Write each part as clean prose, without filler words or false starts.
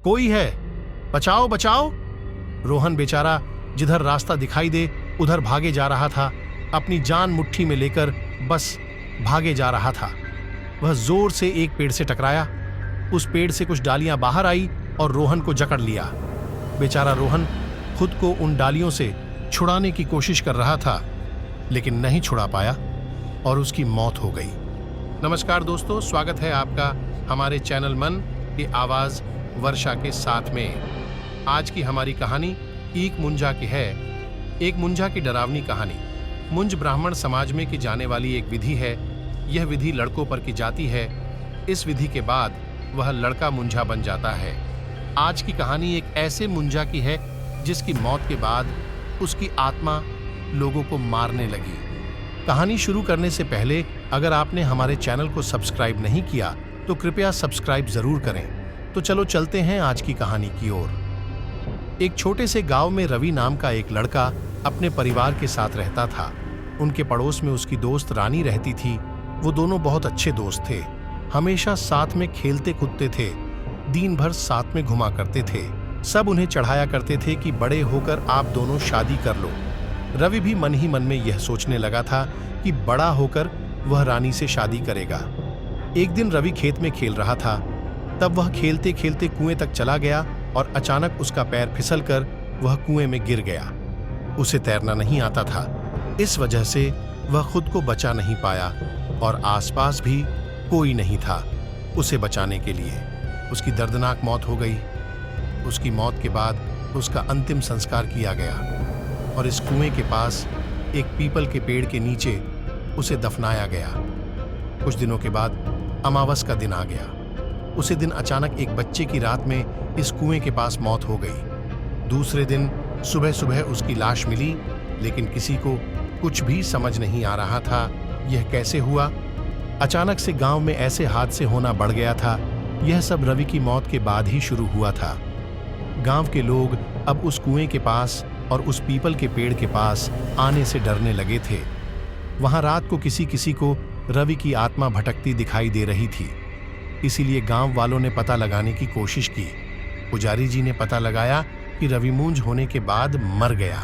कोई है, बचाओ बचाओ। रोहन बेचारा जिधर रास्ता दिखाई दे उधर भागे जा रहा था, अपनी जान मुट्ठी में लेकर बस भागे जा रहा था। वह जोर से एक पेड़ से टकराया, उस पेड़ से कुछ डालियां बाहर आई और रोहन को जकड़ लिया। बेचारा रोहन खुद को उन डालियों से छुड़ाने की कोशिश कर रहा था, लेकिन नहीं छुड़ा पाया और उसकी मौत हो गई। नमस्कार दोस्तों, स्वागत है आपका हमारे चैनल मन की आवाज वर्षा के साथ में। आज की हमारी कहानी एक मुंजा की है, एक मुंजा की डरावनी कहानी। मुंज ब्राह्मण समाज में की जाने वाली एक विधि है। यह विधि लड़कों पर की जाती है। इस विधि के बाद वह लड़का मुंजा बन जाता है। आज की कहानी एक ऐसे मुंजा की है जिसकी मौत के बाद उसकी आत्मा लोगों को मारने लगी। कहानी शुरू करने से पहले अगर आपने हमारे चैनल को सब्सक्राइब नहीं किया तो कृपया सब्सक्राइब जरूर करें। तो चलो चलते हैं आज की कहानी की ओर। एक छोटे से गांव में रवि नाम का एक लड़का अपने परिवार के साथ रहता था। उनके पड़ोस में उसकी दोस्त रानी रहती थी। वो दोनों बहुत अच्छे दोस्त थे, हमेशा साथ में खेलते कूदते थे, दिन भर साथ में घुमा करते थे। सब उन्हें चढ़ाया करते थे कि बड़े होकर आप दोनों शादी कर लो। रवि भी मन ही मन में यह सोचने लगा था कि बड़ा होकर वह रानी से शादी करेगा। एक दिन रवि खेत में खेल रहा था, तब वह खेलते खेलते कुएं तक चला गया और अचानक उसका पैर फिसलकर वह कुएं में गिर गया। उसे तैरना नहीं आता था, इस वजह से वह खुद को बचा नहीं पाया और आसपास भी कोई नहीं था उसे बचाने के लिए। उसकी दर्दनाक मौत हो गई। उसकी मौत के बाद उसका अंतिम संस्कार किया गया और इस कुएं के पास एक पीपल के पेड़ के नीचे उसे दफनाया गया। कुछ दिनों के बाद अमावस का दिन आ गया। उसी दिन अचानक एक बच्चे की रात में इस कुएं के पास मौत हो गई। दूसरे दिन सुबह सुबह उसकी लाश मिली, लेकिन किसी को कुछ भी समझ नहीं आ रहा था यह कैसे हुआ। अचानक से गांव में ऐसे हादसे होना बढ़ गया था। यह सब रवि की मौत के बाद ही शुरू हुआ था। गांव के लोग अब उस कुएं के पास और उस पीपल के पेड़ के पास आने से डरने लगे थे। वहां रात को किसी किसी को रवि की आत्मा भटकती दिखाई दे रही थी। इसीलिए गांव वालों ने पता लगाने की कोशिश की। पुजारी जी ने पता लगाया कि रवि मूंज होने के बाद मर गया,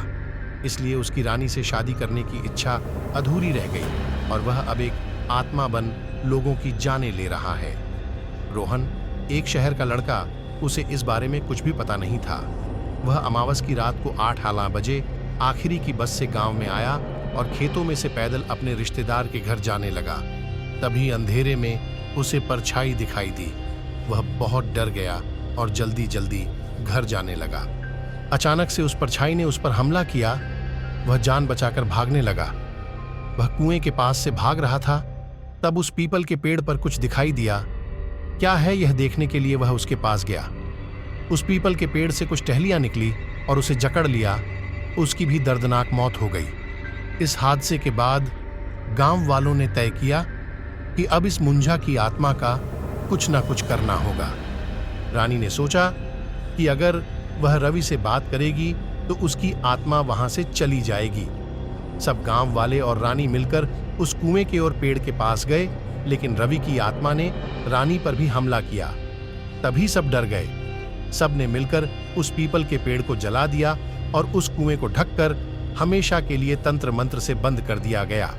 इसलिए उसकी रानी से शादी करने की इच्छा अधूरी रह गई और वह अब एक आत्मा बन लोगों की जानें ले रहा है। रोहन, एक शहर का लड़का, उसे इस बारे में कुछ भी पता नहीं था। वह अमावस की रात को 8 बजे आखिरी की बस से गांव में आया और खेतों में से पैदल अपने रिश्तेदार के घर जाने लगा। तभी अंधेरे में उसे परछाई दिखाई दी। वह बहुत डर गया और जल्दी जल्दी घर जाने लगा। अचानक से उस परछाई ने उस पर हमला किया। वह जान बचाकर भागने लगा। वह कुएं के पास से भाग रहा था, तब उस पीपल के पेड़ पर कुछ दिखाई दिया। क्या है यह देखने के लिए वह उसके पास गया। उस पीपल के पेड़ से कुछ टहनियां निकली और उसे जकड़ लिया। उसकी भी दर्दनाक मौत हो गई। इस हादसे के बाद गांव वालों ने तय किया कि अब इस मुंजा की आत्मा का कुछ ना कुछ करना होगा। रानी ने सोचा कि अगर वह रवि से बात करेगी तो उसकी आत्मा वहां से चली जाएगी। सब गांव वाले और रानी मिलकर उस कुएं के और पेड़ के पास गए, लेकिन रवि की आत्मा ने रानी पर भी हमला किया। तभी सब डर गए। सब ने मिलकर उस पीपल के पेड़ को जला दिया और उस कुएं को ढककर हमेशा के लिए तंत्र मंत्र से बंद कर दिया गया।